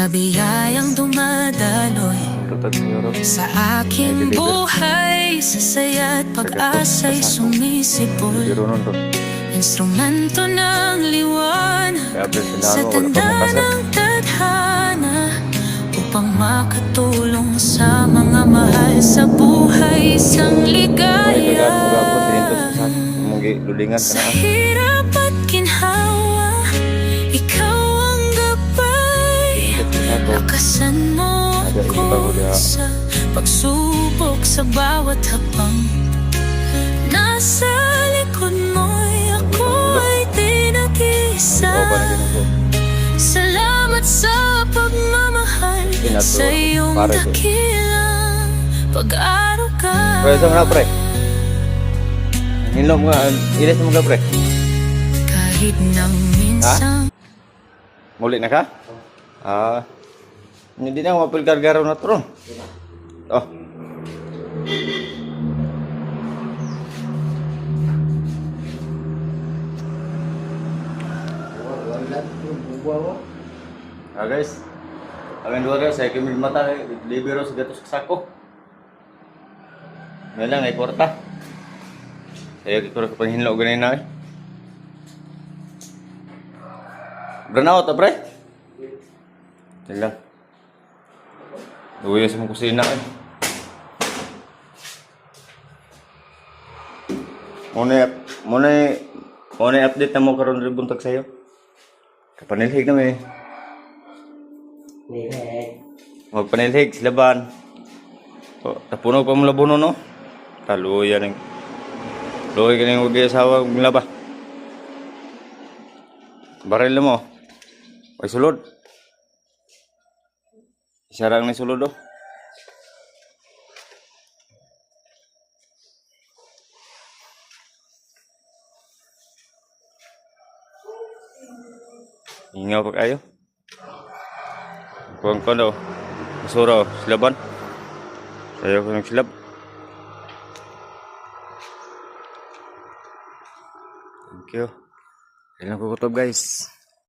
Sa biyayang dumadaloy sa aking buhay, sa saya't pag-asa'y sumisipol. Instrumento ng liwanag sa tanda ng tadhana, upang makatulong sa mga mahal sa buhay, isang ligaya. Sa hirap at ginhawa, ikaw ang gabay. Lakasan mo ako sa pagsubok, sa bawat habang nasa likod mo'y ako ay di nag-isa. Salamat sa pagmamahal, sa iyong dakilang pag-aruga. Pre, saan na pre? Hinlom nga, ilis mo ka pre? Kahit nang minsan. Muli na ka? Hindi na mapil kargaraw na tron. Oh. Guys, amin dua guys, saya kimil mata libero sa gatos sako. Ngayon lang ay kwarta. Saya kikura ko panghinlo ganyan na. Branaw to pre. Lang. Duwi sa mong kusina eh. Muna update na mo karon rin buntag sa'yo. Kapanilhig na may. Magpanilhig sila ban. Tapuno pa mo labuno no? Taluya ng. Luwi ka nang huwag asawa ng laba. Baril na mo. Ay sulod. Isarang ni sulod oh. Ingaw pa kayo. Kuwang ko daw. Masura oh. Silaban. Sayo ko ng silab. Thank you. Kailan ko kutob guys.